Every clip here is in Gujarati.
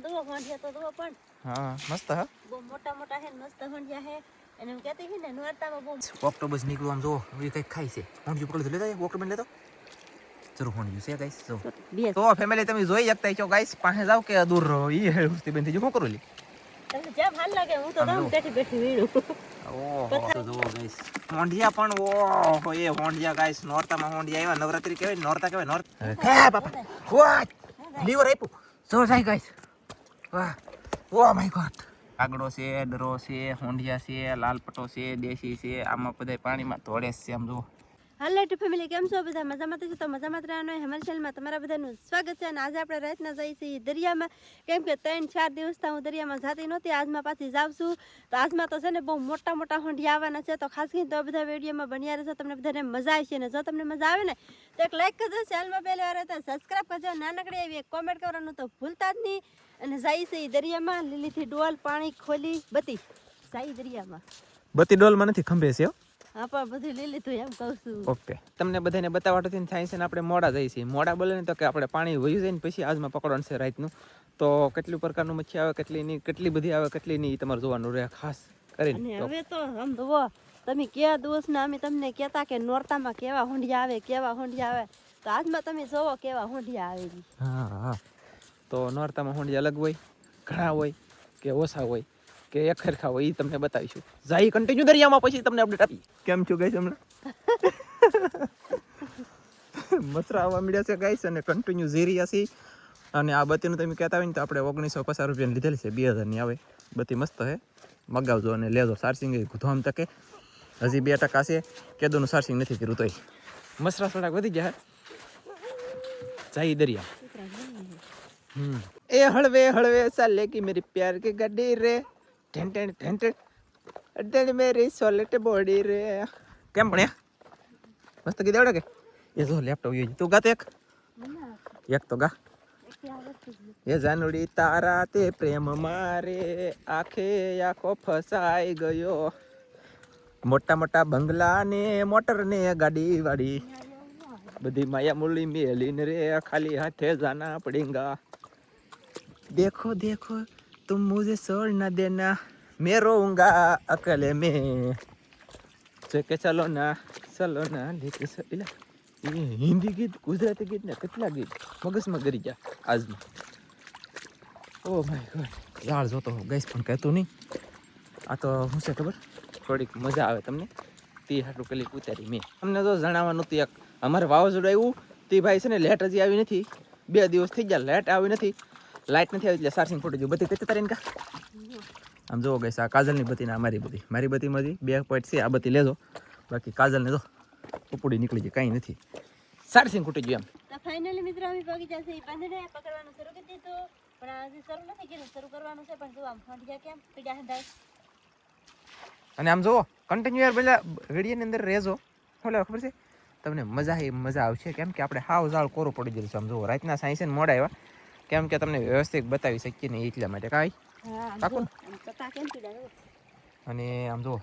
દુઓ હોંડિયા તો દુઓ પણ હા મસ્ત હા બહુ મોટા મોટા હે મસ્ત હોંડિયા હે અને હું કહેતી હતી ને નોરતામાં બહુ ઓક્ટોબસ નીકળું આમ જો એ કંઈક ખાય છે હોંડિયું પકડી લેતા ઓક્ટોબસ લેતો જરૂર હોંડિયું છે ગાઈસ જો બે તો ફેમિલી તમે જોઈ શકતા છો ગાઈસ પાસે જાવ કે દૂર રહો ઈ હેસ્તી બેન થઈ શું કરું લી તમને જેમ હાલ લાગે હું તો દમ બેઠી બેઠી વીડું ઓહો તો જો ગાઈસ હોંડિયા પણ ઓહો એ હોંડિયા ગાઈસ નોરતામાં હોંડિયા આવ્યા નવરાત્રી કહેવાય નોરતા કહેવાય નોર હે બાપા વોટ લીવર આપ્યું જો જાય ગાઈસ વાહ ઓ માય ગોડ આગળો છે ડરો છે હોંડિયા છે લાલપટો છે દેશી છે આમાં બધાય પાણીમાં ધોળે છે આમ જો હાલો ટુ ફેમિલી કેમ છો બધા મજામાં છો તો મજામાં રહેવાનો હેમર શેલમાં તમારા બધાનું સ્વાગત છે અને આજે આપણે રાતના જઈએ છીએ દરિયામાં કેમ કે 3-4 દિવસથી હું દરિયામાં જતી નહોતી આજમાં પાછી જાઉં છું તો આજમાં તો છે ને બહુ મોટા મોટા હોંડિયા આવવાના છે તો ખાસ કરીને તો બધા વિડીયોમાં બન્યા રહેશો તમને બધાને મજા આવશે ને જો તમને મજા આવે ને તો એક લાઈક કરજો ચેનલમાં પહેલી વાર તો સબસ્ક્રાઈબ કરજો નાનકડી એવી એક કોમેન્ટ કરવાનું તો ભૂલતા જ નહીં અને જઈએ છીએ દરિયામાં લીલીથી ડોલ પાણી ખોલી બધી જઈએ દરિયામાં બત્તી ડોલમાં નથી ખંભે છે હા પણ બધું લીલી તું એમ કહું છું ઓકે તમને બધાને બતાવવાથી થાય છે ને આપણે મોડા જઈએ છીએ મોડા બોલે ને તો કે આપણે પાણી વહી જાય ને પછી આજમાં પકડવાનું છે રાતનું તો કેટલી પ્રકારનું મચ્છી આવે કેટલી બધી આવે કેટલી નહીં તમારે જોવાનું રહે ખાસ કરીને અને હવે તો આમ જુઓ તમે કયા દિવસના અમે તમને કહેતા કે નોરતામાં કેવા હોંડિયા આવે તો આજમાં તમે જોવો કેવા હોંડિયા આવે હા હા તો નોરતામાં હોંડિયા અલગ હોય ઘણા હોય કે ઓછા હોય કે એક ખરખા હોય એ તમને બતાવીશું જાય કન્ટિન્યુ દરિયામાં પછી તમને અપડેટ આપી કેમ છો ગાઈસ હમણાં મસરા આવવા મળ્યા છે ગાઈસ અને કન્ટિન્યુ ઝેરિયા છે અને આ બત્તીનું તમે કહેતા હોય ને તો આપણે 1950 રૂપિયાની લીધેલી છે 2000ની આવે બત્તી મસ્ત છે મગાવજો અને લેજો સાર્સિંગ ધોમ તકે હજી 2% છે કેદોનું સાર્સિંગ નથી કર્યું તોય મસરા થોડાક વધી ગયા જાય દરિયા ए हलवे हलवे साले की मेरी प्यार की गड्डी रे टेन टेन टेन टेन अड्डे मेरी सोलेट बॉडी रे केम भण्या मस्त गीत आवडे के ये जो लैपटॉप ये तू गाते एक तो गा ये जानड़ी तारा ते प्रेम मारे आखे आखो फसाई गयो मोटा मोटा बंगला ने मोटर ने गाड़ी वाड़ी बधी माया मुली मेलीन रे खाली हाथे जाना पड़ेगा देखो देखो तुम मुझे छोड़ न देना मैं रोऊंगा अकेले में કે ચલો ના લેકે એ હિન્દી ગીત ગુજરાતી ગીત ને કેટલા ગીત મગજમાં ગરી ગયા આજમાં ઓ માય ગોડ યાર જોતો ગાઈસ પણ કહેતો નહીં આ તો શું છે ખબર થોડીક મજા આવે તમને તે હાટું પેલી ઉતારી મેં અમને તો જણાવવાનું હતું એક અમારે વાવાઝોડું આવ્યું તે ભાઈ છે ને લેટ હજી આવી નથી 2 દિવસ થઈ ગયા લેટ આવી નથી લાઈટ નથી આવી એટલે ચાર્જિંગ ફૂટી ગયું બધી કેટલી તારીને કા આમ જોવો ગઈશ આ કાજલની બત્તી ને મારી બત્તીમાંથી 2 પોઈન્ટ છે આ બત્તી લેજો બાકી કાજલને જો ઉપડી નીકળી જાય કાંઈ નથી ચાર્જિંગ ફૂટી ગયું એમ તો ફાઇનલી મિત્રો અમે પગી જશે એ બંધને પકડવાનું શરૂ કરી દીધું પણ આજે શરૂ નથી કર્યું શરૂ કરવાનું છે પણ જો આમ હોંડિયા કેમ પીડા હંધાય અને આમ જોવો કન્ટિન્યુ યાર પેલા વિડીયોની અંદર રહેજો બોલે ખબર છે તમને મજા આવશે કેમ કે આપણે હાવ ઝાળ કોરું પડી ગયેલું છે આમ જોવો રાતના સાયન્સ ને મોડા આવ્યા કેમ કે તમને વ્યવસ્થિત બતાવી શકીએ ને એટલા માટે કાંઈ પાકું અને આમ જો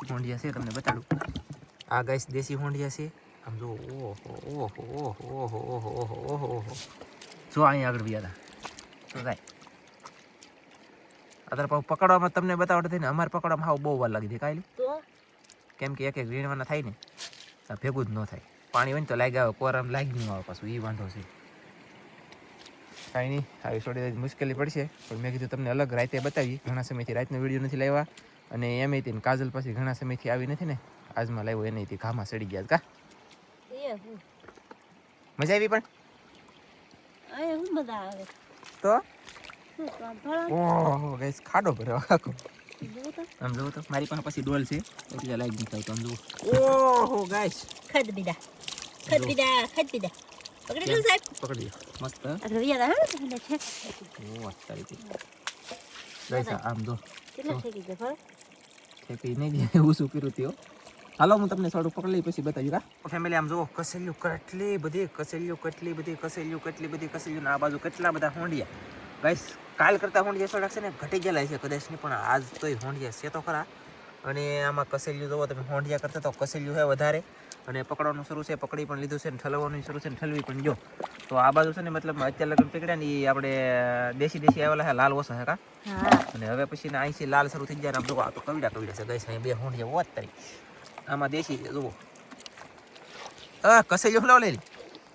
હોંડિયા છે તમને બતાડું આ ગાઈસ દેશી હોંડિયા છે આમ જો ઓહો જો અહીંયા આગળ બી તો જાય અત્યારે પાછું પકડવામાં તમને બતાવતા થઈને અમારે પકડવામાં હાવ બહુ વાર લાગી હતી કાંઈ કેમ કે એક વીણવાના થાય ને આ ભેગું જ ન થાય પાણી હોય ને તો લાગી આવે કોરામ લાગી ન આવે પાછું એ વાંધો છે કાંઈ નહીં આવી થોડી મુશ્કેલી પડશે પણ મેં કીધું તમને અલગ રાતે બતાવી ઘણા સમયથી રાતનો વિડીયો નથી લાવ્યા અને એમ હતી કાજલ પછી ઘણા સમયથી આવી નથી ને આજમાં લાવ્યો એને ઘામાં સડી ગયા કા મજા આવી પણ મજા આવે તો ઓહો ગાઈસ ખાડો ભર્યો આખો આમ જોવો તો મારી પાસે પછી ડોલ છે એટલે લાઈક નથી આવતો આમ જોવો ઓહો ગાઈસ ખદ બીડા પકડી લો સાહેબ પકડી મસ્ત અરે યાર હા છે ઓ સારી ગાઈસ આમ જો કેટલા થઈ ગઈ છે ઠેકી નહીં એવું શું કર્યું ત્યો હાલો હું તમને થોડું પકડી લઈ પછી બતાવી કા ફેમિલી આમ જો કસેલ્યું કેટલી બધી આ બાજુ કેટલા બધા હોંડિયા ગાઈસ કાલ કરતા હોંડિયા થોડાક છે ને ઘટી ગયેલા છે કદાચ નહીં પણ આજ તોય હોંડિયા છે તો ખરા અને આમાં કસેલિયું જોવો તમે હોંડિયા કરતા તો કસેલિયું છે વધારે અને પકડવાનું શરૂ છે, પકડી પણ લીધું છે ને ઠલવવાનું શરૂ છે ને ઠલવી પણ જો. તો આ બાજુ છે ને મતલબ અત્યારે લગ્ન પકડ્યા ને એ આપણે દેશી આવેલા છે લાલ ઓછા છે કા. અને હવે પછી ને અહીંથી લાલ શરૂ થઈ જાય ને આમ જો આ તો કવિડા છે ગઈ અહીં 2 હોંડિયા વાત કરી આમાં દેશી જુઓ. કસેલિયું લાવ લેલી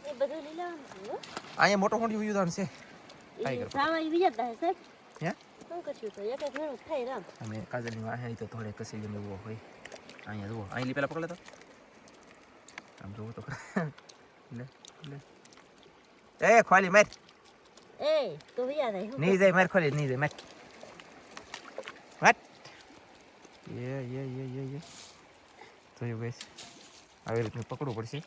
એ બધું લીલાવાનું છે હો. અહીંયા મોટો હોંડિયું યુદાન છે એ સાવા વિજતા હે સાહેબ. હે શું કરશું તો એક ઘણું થાય રામ. અમે કાજલની વાહે તો થોડે કસેલિયું લેવો હોય અહીંયા જુઓ અહીં પેલા પકડે તો આમ જોવો તો લે લે એ ખોલી માર એ તો વિયા જાય નહીં જાય માર ખોલી નહીં જાય માર વાત યે તો એ બસ આવી રીતનું પકડવું પડશે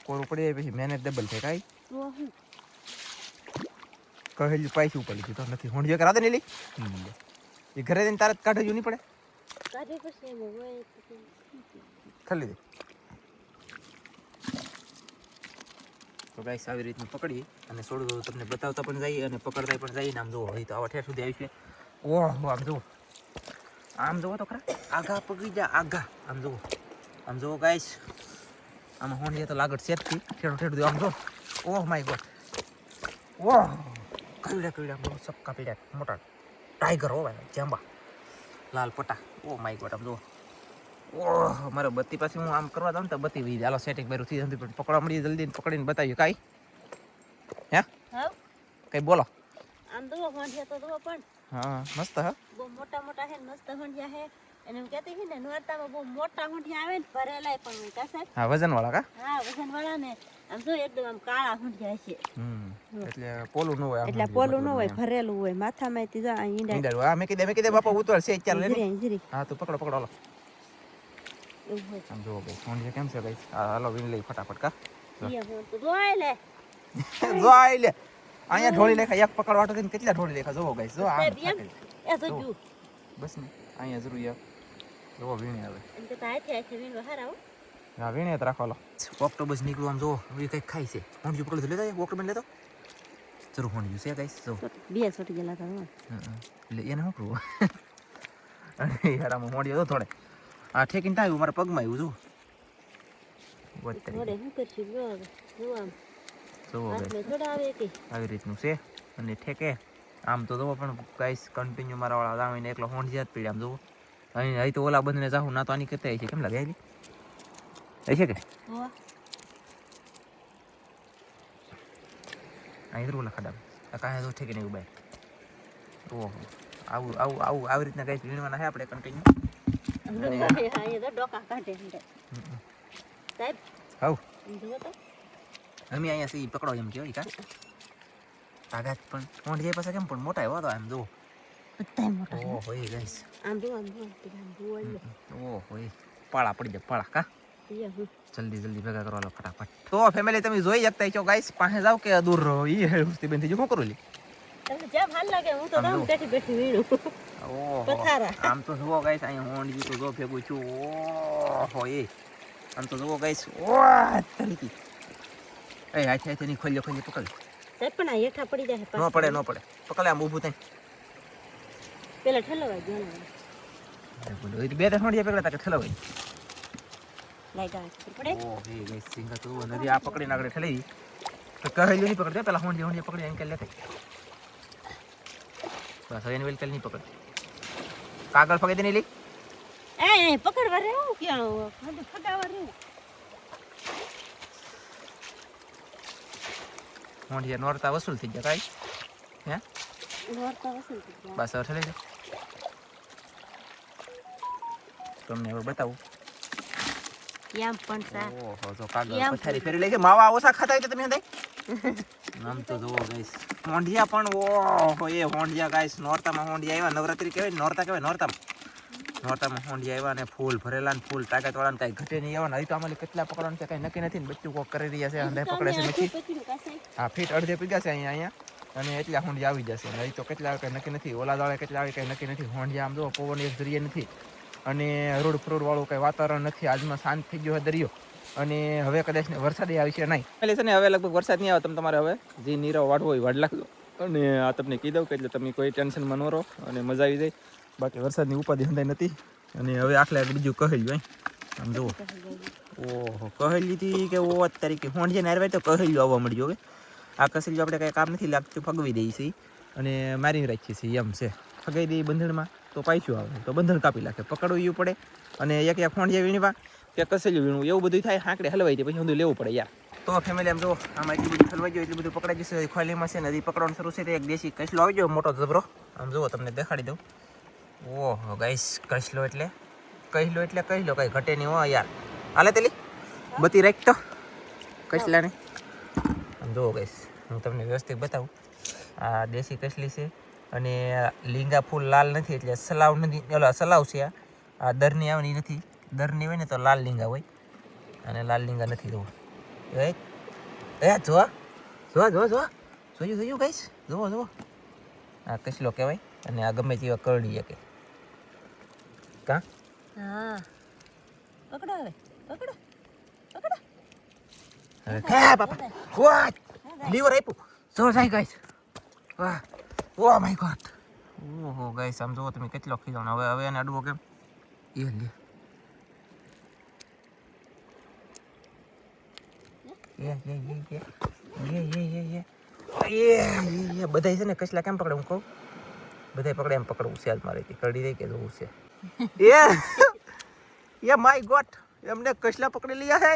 કોરું પડે પછી મહેનત ડબલ થાય કાંઈ કહેલું પાછું ઉપર લીધું તો નથી હોંડિયો કરા દે ને લી એ ઘરે જઈને તારે કાઢવું નહીં પડે કાઢી પછી એમ હોય ખાલી દે તો ગાઈસ આવી રીતનું પકડી અને છોડું તમને બતાવતા પણ જઈએ અને પકડતા પણ જઈએ ને આમ જુઓ અહીં તો આવા ઠેર સુધી આવી છે ઓહ આમ જુઓ તો ખરા આગા પકડી જા આગા આમ જુઓ ગાઈસ આમાં હોંડિયા તો લાગત સેટથી ઠેડું આમ જો ઓહ માય ગોડ ઓહ કઈડા આમ જો સબકા પીડા મોટા ટાઈગર હો ભાઈ જાંબા લાલ પટા ઓહ માય ગોડ આમ જો ઓહ મારે બત્તી પાસે હું આમ કરવા જાઉં ને તો બત્તી વી હાલો સેટિંગ કર્યું થી પણ પકડવા મળી જલ્દી પકડીને બતાવ્યું કાંઈ હે હા કઈ બોલો આમ દો હોંડિયા તો દો પણ હા મસ્ત હા બહુ મોટા હે મસ્ત હોંડિયા હે અને એમ કહેતી હતી ને નોરતામાં બહુ મોટા હોંડિયા આવે ને ભરેલાય પણ હોય કા સાહેબ હા વજન વાળા કા હા વજન વાળા ને આમ જો એકદમ આમ કાળા હોંડિયા છે એટલે પોલું ન હોય એટલે પોલું ન હોય ભરેલું હોય માથામાં થી જા ઈંડા હા મેં કીધે બાપા ઉતર છે ચાલ લે જીરી હા તું પકડો હાલો એવું હોય આમ જો ભાઈ હોંડિયા કેમ છે ભાઈ હાલો વિન લઈ ફટાફટ કા ઈ હું તો જોઈ લે જોઈ લે અહીંયા ઢોળી લેખા એક પકડવા તો કેટલા ઢોળી લેખા જોવો ગાઈસ જો આ એ તો જો બસ ને અહીંયા જરૂર યાર જોવો વીણે આવે એમ કે તાય છે વીણ હારા હો હા વીણે જ રાખો લો ઓક્ટોબસ નીકળું આમ જો હવે કંઈક ખાય છે હોંડિયું પકડી લેતા ઓક્ટોબસ લેતો જરૂર હોંડિયું છે ગાઈસ જો બે છોટી ગયેલા તા એટલે એને શું કરવું અરે યાર આમ હોંડિયો તો થોડે આ ઠેકીને થાય મારા પગમાં આવ્યું જો થોડે શું કરશું જો આમ જોવો હાથમાં થોડા આવે કે આવી રીતનું છે અને ઠેકે આમ તો જોવો પણ ગાઈસ કન્ટિન્યુ મારા વાળા આવીને એકલો હોંડિયા જ પીડે આમ જોવો અહીં તો ઓલા બંધને જાઉં ના તો આની કરતા છે કેમ લાગે આવી છે કે હો અહીં જરૂર ઓલા ખાડા આ કાંઈ તો ઠેકી નહીં ઉભા ઓહો આવી રીતના ગાઈસ વીણવાના છે આપણે કન્ટિન્યુ હા એ તો ડોકા કાઢે સાહેબ હાઉ જુઓ તો અમે અહીંયા સી પકડો એમ કહેવાય કા તાગાત પણ હોંડિયા પાસે કેમ પણ મોટા એવા તો આમ જો બધા મોટા ઓહો હોય ગાઈસ આમ જો આમ જુઓ ઓહો હોય પાળા પડી જાય પાળા કા હું જલ્દી ભેગા કરવા લો ફટાફટ તો ફેમિલી તમે જોઈ શકતા છો ગાઈસ પાસે જાવ કે દૂર રહો ઈ હેડુસ્તી બેન થઈ શું કરું લી તમને જેમ હાલ લાગે હું તો રામ બેઠી વીણું ઓહો પથારા આમ તો જુઓ ગાઈસ અહીંયા હોંડિયું તો જો ભેગું છું ઓહો એ આમ તો જુઓ ગાઈસ ઓહ તરીકી એ હાથે ની ખોલ્યો પકડ સાહેબ પણ આ હેઠા પડી જાય ન પડે પકડે આમ ઊભું થાય પેલા ઠલવાય ગયો બે ત્રણ હોંડિયા પકડતા કે ઠલવાય લાગ્યા પડે ઓહ એ ગાઈસ સિંગા તો નદી આ પકડીને આગળ ઠલાઈ તો કહેલું નહીં પકડે પેલા હોંડિયા પકડી અંકલ લેતે બસ હવે વેલકલ નહીં પકડ કાગળ પકડી દે નહીં લી એ પકડવા રે હું ક્યાં ફગાવા રે હોંડિયા નોરતા વસૂલ થઈ ગયા કાઈ હે નોરતા વસૂલ થઈ ગયા બસ હવે ઠલાઈ દે તમને હવે બતાવું યામ પણ સા ઓહો જો કાગળ પથારી ફેરી લઈ કે માવા ઓછા ખાતા હોય તો તમે હંધાઈ નામ તો જોવો ગાઈસ હોંડિયા પણ ઓહો એ હોંડિયા ગાઈસ નોરતામાં હોંડિયા આવ્યા નવરાત્રી કહેવાય નોરતા કહેવાય નોરતામાં હોંડિયા આવ્યા ને ફૂલ ભરેલા ને ફૂલ તાકાત વાળા ને કઈ ઘટે નહીં આવવાના હજી તો અમારે કેટલા પકડવાનું છે કઈ નક્કી નથી ને બચ્ચું કોક કરી રહ્યા છે અંધાઈ પકડે છે નથી હા ફીટ અડધે પીગા છે અહીંયા અને એટલા હોંડિયા આવી જશે હજી તો કેટલા કઈ નક્કી નથી ઓલા દાળે કેટલા આવે કઈ નક્કી નથી હોંડિયા આમ જો પવન એક જરીએ નથી અને રોડ ફ્રોડ વાળું કઈ વાતાવરણ નથી આજમાં શાંત થઈ ગયો દરિયો અને હવે કદાચ વરસાદ આવશે નહીં એટલે છે ને હવે લગભગ વરસાદ નહીં આવે તમે તમારે હવે જે નીરવ વાઢવો હોય વાઢ લાગજો અને આ તમને કહી દઉં કે એટલે તમે કોઈ ટેન્શનમાં ન રહો અને મજા આવી જાય બાકી વરસાદની ઉપાધિ હંધાઈ નથી અને હવે આખલે બીજું કહેલું આમ જુઓ ઓહો કહેલી હતી કે ઓ તારીખે હોંડ છે નારવાય તો કહેલું આવવા મળ્યું હવે આ કસરી આપણે કાંઈ કામ નથી લાગતું ફગવી દઈએ છીએ અને મારી રાખીએ છીએ એમ છે ફગાઈ દઈએ બંધણમાં તો પાછું આવે તો બંધણ કાપી નાખે પકડવું પડે અને એક હોંડ જે વીણવા કે કસેલું વીણવું એવું બધું થાય હાંકડે હલવાઈ જાય પછી બધું લેવું પડે યાર તો ફેમિલી આમ જો આમાં એટલી બધી હલવાઈ ગયો એટલું બધું પકડાઈ જશે ખોલીમાં છે ને હજી પકડવાનું શરૂ છે તો એક દેશી કસલો આવી ગયો મોટો જબરો આમ જુઓ તમને દેખાડી દઉં ઓહો ગાઈસ કસલો એટલે કહીલો કઈ ઘટે નહીં હો યાર હાલે તેલી બતી રાખ તો કસલાને આમ જુઓ ગાઈસ હું તમને વ્યવસ્થિત બતાવું આ દેશી કસલી છે અને લીંગા ફૂલ લાલ નથી એટલે સલાવ નથી ઓલા સલાવ છે આ દરની આવવાની નથી દરની હોય ને તો લાલ લીંગા હોય અને લાલ લીંગા નથી જુઓ એ જોવા જોયું ગાઈસ જુઓ આ કસલો કહેવાય અને આ ગમે તેવા કરડી શકે કા હા પકડો હવે પકડો હા બાપા વોટ લીવર આપ્યું જો જાય ગાઈસ વાહ ઓ માય ગોડ ઓહો ગાઈસ આમ જુઓ તમે કેટલો ખીજાણો હવે એને અડવો કેમ એ લે એ બધાય છે ને કસલા કેમ પકડે હું કહું બધાય પકડે એમ પકડવું છે આજ મારે કરડી દઈ કે જોવું છે એ માય ગોડ એમને કસલા પકડી લીયા હે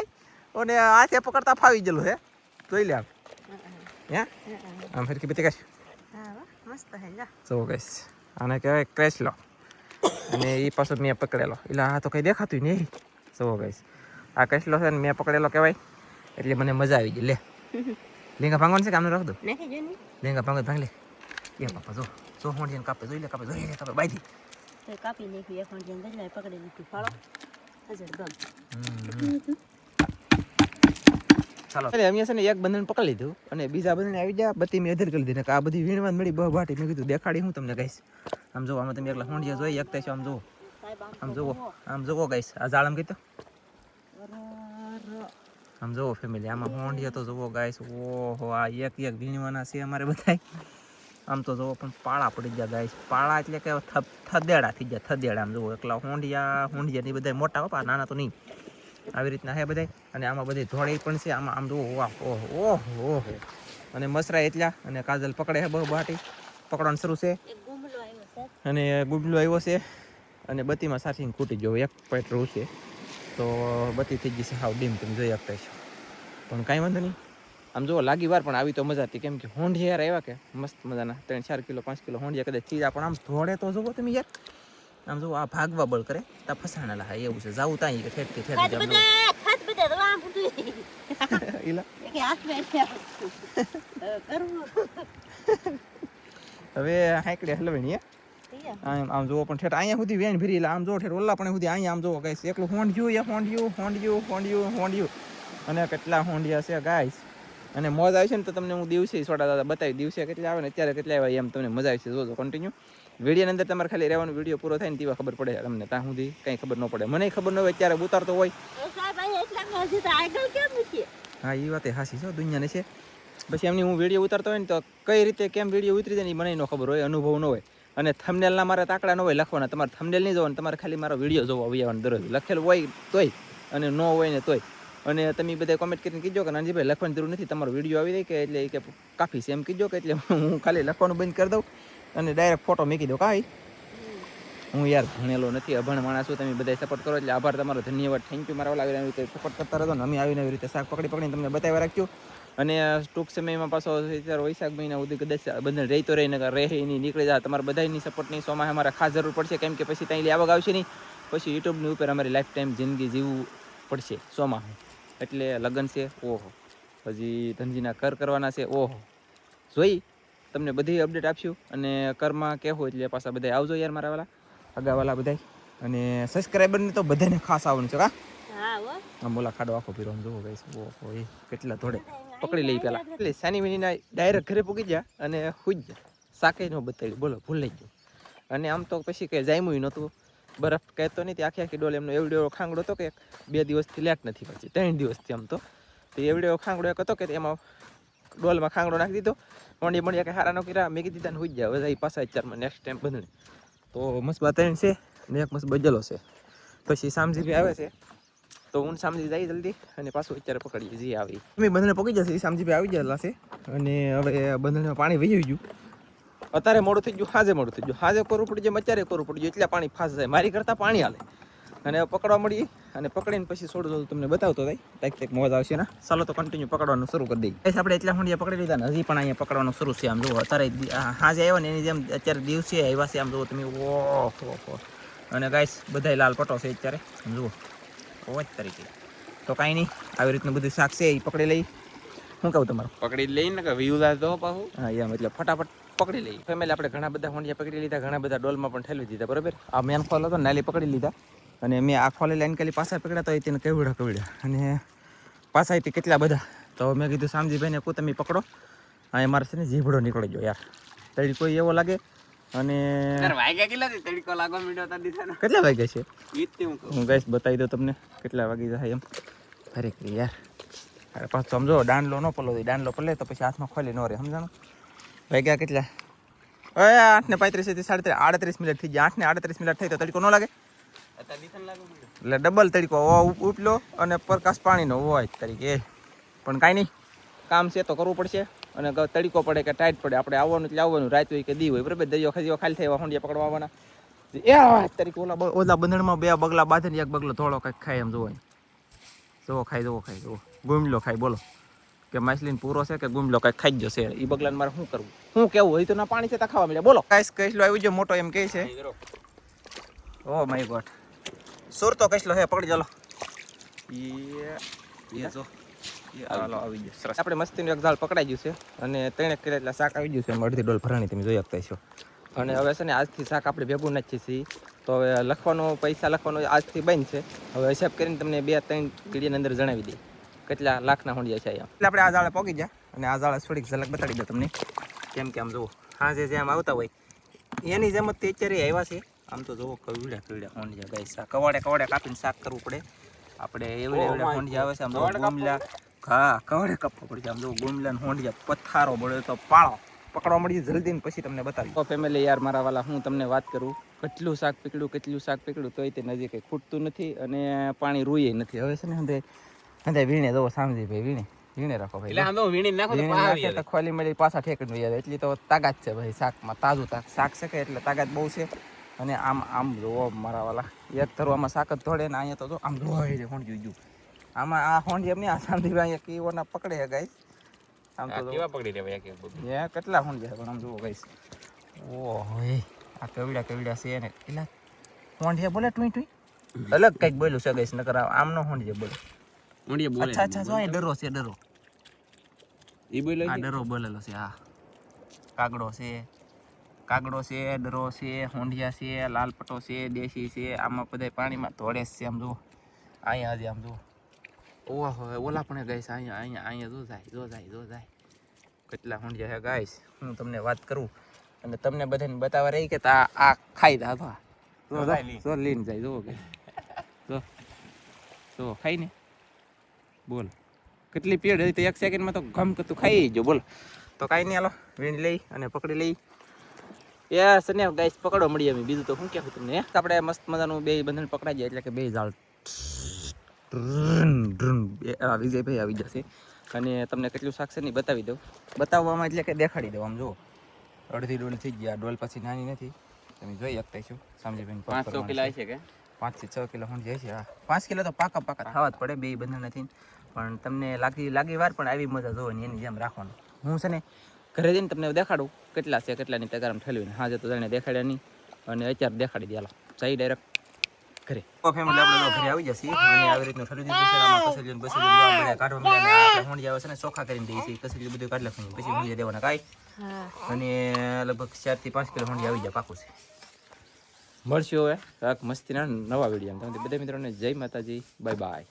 અને હાથે પકડતા ફાવી ગયેલું હે જોઈ લે આમ હે આમ ફેરકી બતી કાશ હા મસ્ત હે જા જો ગાઈસ આને કહેવાય ક્રેશલો અને એ પાછો મેં પકડેલો એટલે આ તો કંઈ દેખાતું નહીં જો ગાઈસ આ કસલો છે ને મેં પકડેલો કહેવાય એટલે મને મજા આવી ગઈ લે લેંગા ભાંગવાનું છે કે આમને રાખ દો નાખી જો ને લેંગા ભાંગ લે એ પાપા જો હોંડીને કાપે જોઈ લે કાપે બાયથી તો કાપી નાખ્યું એક હોંડ જેમ દજલાય પકડી લીધું ફાળો હજર ગમ ચાલો એટલે અમે છે ને એક બંધન પકડી લીધું અને બીજા બંધન આવી ગયા બધી મેં અધર કરી દીધી ને આ બધી વીણવા મળી બહુ બાટી મેં કીધું દેખાડી હું તમને ગાઈશ આમ જો આમાં તમે એકલા હોંડિયા જોઈ એકતા છો આમ જુઓ ગાઈશ આ જાળ આમ કીધું આમ જુઓ ફેમિલી આમાં હોંડિયા તો જુઓ ગાઈશ ઓહો આ એક વીણવાના છે અમારે બધાય આમ તો જુઓ પણ પાળા પડી ગયા ગાઈશ પાળા એટલે કે થદેડા થઈ ગયા થદેડા આમ જુઓ એકલા હોંડિયા ની બધા મોટા બાપા નાના તો નહીં આવી રીતના હે બધા અને આમાં બધી ધોળી પણ છે આમાં આમ જુઓ વાહ ઓહો ઓહો અને મસરા એટલા અને કાજલ પકડે છે બહુ બાટી પકડવાનું શરૂ છે અને ગુબલો આવ્યો છે અને બત્તીમાં સાચીને ખૂટી ગયો એક પોઈન્ટ રહું છે તો બત્તી થઈ ગઈ છે હાવ ડીમ તમે જોઈ શકતા છો પણ કાંઈ વાંધો નહીં આમ જુઓ લાગી વાર પણ આવી તો મજા હતી કેમ કે હોંડિયા યાર આવ્યા કે મસ્ત મજાના 3-4 કિલો 5 કિલો હોંડિયા કદાચ ચીજ પણ આમ ધોળે તો જુઓ તમે યાર આમ જુઓ આ ભાગવા બળ કરે તા ફસાણેલા હા એવું છે જાવું ત્યાં કે ઠેઠ હવે હાંકડે હલવણી આમ જુઓ પણ ઠેઠ અહીંયા સુધી વેણ ભરી આમ જુઓ ઠેઠ ઓલા પણ સુધી અહીંયા આમ જુઓ ગાઈસ એકલું હોંડિયું અને કેટલા હોંડિયા છે ગાઈસ અને મોજ આવી છે ને તો તમને હું દિવસે સોડા દાદા બતાવી દિવસે કેટલા આવે ને અત્યારે કેટલા આવે એમ તમને મજા આવી છે જોજો કન્ટિન્યુ વિડીયોની અંદર તમારે ખાલી રહેવાનું વિડીયો પૂરો થાય ને તેવા ખબર પડે તમને ત્યાં સુધી કંઈ ખબર ન પડે મને ખબર ન હોય ત્યારે ઉતારતો હોય હા એ વાત હાસી છે દુનિયાને છે પછી એમની હું વિડીયો ઉતારતો હોય ને તો કઈ રીતે કેમ વિડીયો ઉતરી જાય ને મને ન ખબર હોય અનુભવ ન હોય અને થંબનેલના મારા તાકડા ન હોય લખવાના તમારે થંબનેલ નહીં જોવાનું તમારે ખાલી મારો વિડીયો જોવો આવવાનો દરરોજ લખેલું હોય તોય અને ન હોય ને તોય અને તમે બધા કોમેન્ટ કરીને કીધો કે નાનજીભાઈ લખવાની જરૂર નથી તમારો વિડીયો આવી જાય કે એટલે કે કાફી છે એમ કીધો કે એટલે હું ખાલી લખવાનું બંધ કરી દઉં અને ડાયરેક્ટ ફોટો મૂકી દઉં કાંઈ હું યાર ભણેલો નથી અભણ માણસ છું તમે બધા સપોર્ટ કરો એટલે આભાર તમારો ધન્યવાદ થેન્ક યુ મારા ઓલા આવી રીતે સપોર્ટ કરતા રહેતો ને અમે આવીને આવી રીતે શાક પકડીને તમને બતાવી રાખ્યું અને ટૂંક સમયમાં પાછો વૈશાખ મહિના સુધી કદાચ બંધન રહેતો રહી નકર રહે નહીં નીકળી જાય તમારા બધાની સપોર્ટની સોમાં અમારે ખાસ જરૂર પડશે કેમ કે પછી ત્યાં આવક આવશે નહીં પછી યુટ્યુબની ઉપર અમારી લાઈફ ટાઈમ જિંદગી જીવવું પડશે સોમાં એટલે લગ્ન છે ઓહો હજી ધનજીના કર કરવાના છે ઓહો જોઈ તમને બધી અપડેટ આપશું અને કરમાં કહેવું એટલે પાછા બધા આવજો યાર મારા વાલા અગાવાલા બધા અને સબસ્ક્રાઈબરને તો બધાને ખાસ આવવાનું છે આમ બોલા ખાડો આખો પીરો જોવો ગાઈસ ઓહો એ કેટલા થોડે પકડી લઈ પેલા એટલે સાની મિનીના ડાયરેક્ટ ઘરે પૂગી ગયા અને હુઈ ગયા સાકે નો બતાવ્યું બોલો ભૂલાઈ ગયું અને આમ તો પછી કંઈ જામ્યું નહોતું બરફ કહેતો નહીં આખી આખી ડોલ એમનો એવડો ખાંગડો હતો કે 2 દિવસથી લેટ નથી પછી 3 દિવસથી આમ તો એવડો ખાંગડો એક હતો કે એમાં ડોલમાં ખાંગડો નાખી દીધો મોંડી કે હારા નો કર્યા મેં કીધી તને હુઈ ગયા બધા પાછા 4માં નેક્સ્ટ ટાઈમ બંધણી તો મસ્ત બતાવીને છે ને એક મસ્ત બજેલો છે. પછી સામજી આવે છે તો હું સામજી જઈ જલ્દી અને પાછું અત્યારે પકડીએ જે આવી અમે બંધને પકડી જશે. સામજી આવી ગયેલા છે અને હવે બંધનમાં પાણી વહી ગયું. અત્યારે મોડું થઈ ગયું, હાજે મોડું થઈ ગયું. હાજે કરવું પડી જાય, અત્યારે કરવું પડી જાય, એટલે પાણી ફાસ જાય. મારી કરતાં પાણી હાલે અને પકડવા મળી અને પકડીને પછી છોડું તો તમને બતાવતો થાય તાઈક મોજ આવશે ને. ચાલો તો કન્ટિન્યુ પકડવાનું શરૂ કરી દઈએ. આપણે એટલા હોંડિયા પકડી લીધા ને હજી પણ અહીંયા પકડવાનું શરૂ છે. આમ જુઓ અત્યારે હાજે આવ્યો ને એની જેમ અત્યારે દિવસે આવ્યા છે. આમ જુઓ તમે, ઓહો. અને ગાઈસ બધાય લાલ પટો છે અત્યારે જુઓ ઓજ તરીકે. તો કાંઈ નહીં, આવી રીતનું બધું શાક છે એ પકડી લઈ. શું કહું તમારું? પકડી લઈને કે વ્યૂ તો પાછું. હા એમ એટલે ફટાફટ પકડી લઈ. ફેમિલી આપણે ઘણા બધા હોંડિયા પકડી લીધા, ઘણા બધા ડોલમાં પણ ઠેલવી દીધા. બરાબર, આ મેન ખોલ હતો નાલી પકડી લીધા અને મેં આ ખોલે લાઈન કાલી પાછા પકડ્યા તો તેને કવડ્યા અને પાછા તે કેટલા બધા. તો મેં કીધું સામજીભાઈને કહું તમે પકડો. હા મારે છે ને જીભડો નીકળી ગયો યાર, તળી કોઈ એવો લાગે. અને વાગ્યા કેટલા તડકો લાગવા મીડો તા દીધા ને કેટલા વાગ્યા છે વીજતી હું ગાઈસ બતાવી દઉં તમને કેટલા વાગી જાય એમ. અરે યાર અરે પાછું સમજો દાંડલો ન પલો, દાંડલો પલે તો પછી હાથમાં ખોલી ન રહે. સમજાણું? વાગ્યા કેટલા? 8:35 થી 38 મિનિટ થઈ ગયા. 8:38 મિનિટ થઈ તો તડકો ન લાગે એટલે ડબલ તડકો ઉપલો અને પ્રકાશ પાણીનો હોય તરીકે. પણ કાંઈ નહીં, કામ છે તો કરવું પડશે. અને તડકો પડે કે ટાઈટ પડે, આપણે આવવાનું એટલે આવવાનું, રાત હોય કે દી હોય. બરાબર, દરિયો ખજીઓ ખાલી થાય એવા હોંડિયા પકડવા આવવાના એ તરીકે. ઓલા બંધણમાં 2 બગલા બાંધે ને 1 બગલો થોડો કંઈક ખાય એમ જોવાય. જુઓ ખાઈ ગુમલો ખાય. બોલો કે માછલીને પૂરો છે કે ગુમલો કંઈક ખાઈ જ જશે. એ બગલાને મારે શું કરવું? શું કેવું હોય તો ના પાણી છે તો ખાવા મળે. બોલો કાંઈ કઈસલો આવી ગયો મોટો એમ કહે છે. ઓ માય ગોડ, સુર તો કઈસલો હે, પકડી ચાલો. એ જો હાલો આવી ગયો, સરસ. આપણે મસ્તીનું એક ઝાડ પકડાઈ ગયું છે અને 3 કિલો એટલા શાક આવી ગયું છે. એમાં અડધી ડોલ ભરાણી તમે જોઈ શકતા છો. અને હવે છે ને આજથી શાક આપણે ભેગું નાખીએ છીએ. તો હવે લખવાનું, પૈસા લખવાનું આજથી બંધ છે. હવે હિસાબ કરીને તમને 2-3 ઘડીની અંદર જણાવી દઈએ કેટલા લાખના હોંડિયા છે અહીંયા. એટલે આપણે આ ઝાડે પહોંચી ગયા અને આ ઝાડે થોડીક ઝલક બતાડી દો તમને. કેમ કે આમ જુઓ હાજે જેમ આવતા હોય એની જેમ જ તે અત્યારે આવ્યા છે. આમ તો જુઓ કવડ્યા હોંડિયા ગાઈસ. કવાડે કાપીને શાક કરવું પડે આપણે. એવડે હોંડિયા આવે છે. આમ તો ગુમલા કવડે કાપવા પડશે. આમ જો ગુમલા ને હોંડિયા પથ્થારો બળે તો પાળો પકડવા મળી જલ્દી ને પછી તમને બતાવી. તો ફેમિલી યાર મારા વાલા, હું તમને વાત કરું, કેટલું શાક પકડ્યું તોય તે નજીક કંઈ ખૂટતું નથી અને પાણી રૂએ નથી. હવે છે ને હંધે વીણે જવો સામજી ભાઈ, વીણે રાખો ભાઈ. એટલે આમ તો વીણી નાખો તો પાવી તો ખોલી મળી પાછા ઠેકડી યાર. એટલી તો તાકાત છે ભાઈ શાકમાં. તાજું શાક છે કે એટલે તાકાત બહુ છે. અને આમ જોવો મારા વાલા, એક ધરવામાં શાક જ ધોડે ને અહીંયા તો જો આમ ધોવાઈ જાય હોંડિયું ગયું. આમાં આ હોંડી એમ નહીં, આ સામજી અહીંયા કીઓના પકડે ગાઈસ. આમ તો કેવા પકડી લેવાય કે બધું કેટલા હોંડિયા પણ આમ જુઓ ગાઈસ. ઓહો આ કવડા છે ને એટલા હોંડિયા બોલે ટુઈ અલગ કંઈક બોલ્યું છે ગાઈસ. નકર આમ નો હોંડિયા બોલે. હોંડિયા બોલે. અચ્છા જો અહીં ડરો છે, ડરો ઈ બોલે. આ ડરો બોલેલો છે. હા કાગડો છે, ડરો છે, હોંડિયા છે, લાલ પટો છે, દેશી છે. આમાં બધા પાણીમાં ધોળે છે. આમ જુઓ અહીંયા હજી આમ જુઓ. ઓહો ઓલા પણ ગાઈસ અહીંયા જો જાય કેટલા હોંડિયા છે ગાઈસ. હું તમને વાત કરું અને તમને બધાને બતાવવા રહી કે આ ખાઈ દા જો લઈને જાય. જુઓ કે જો ખાઈ ને બોલ કેટલી પીડ હતી તો 1 સેકન્ડમાં તો ગમ કે તું ખાઈ જો. બોલ તો કાંઈ નહીં, હાલો વીણી લઈ અને પકડી લઈ. યસ ને ગાઈસ પકડો મળી અમે. બીજું તો શું કહેવું તમને, આપણે મસ્ત મજાનું 2 બંધન પકડાઈ જાય એટલે કે 2 ઝાડ વિજયભાઈ આવી જશે અને તમને કેટલું શાક છે ને બતાવી દઉં. બતાવવામાં એટલે કે દેખાડી દઉં. આમ જુઓ અડધી ડોલ થઈ ગયા. ડોલ પછી નાની નથી, તમે જોઈ શકતા છો. સમજીભાઈ 500 કિલો છે કે 5 થી 6 કિલો જાય છે. હા 5 કિલો તો પાકા ખાવા જ પડે 2 બંધન નથી. પણ તમને લાગી વાર પણ આવી મજા જોવાની એની જેમ રાખવાનું. હું છે ને ઘરે જઈને તમને દેખાડું કેટલા છે કેટલાની તગારામ ઠેલવીને. હાજે તો જાણે દેખાડ્યા નહીં અને અત્યારે દેખાડી દે. હાલો જઈ ડાયરેક્ટ ઘરે. તો ફેમિલી આપણે ઘરે આવી જશે અને આવી રીતનું ઠરી દીધું છે. આમાં કસેલી બધા કાઢવા મળ્યા. આપણે હોંડિયા આવે છે ને ચોખ્ખા કરીને દઈએ છીએ. કસેલી બધું કાઢી લખવાનું પછી હોંડિયા દેવાના કાંઈ. અને લગભગ 4 થી 5 કિલો હોંડિયા આવી જાય પાકું છે. મળશું હવે મસ્તીના નવા વિડીયો. તમને બધા મિત્રોને જય માતાજી, બાય બાય.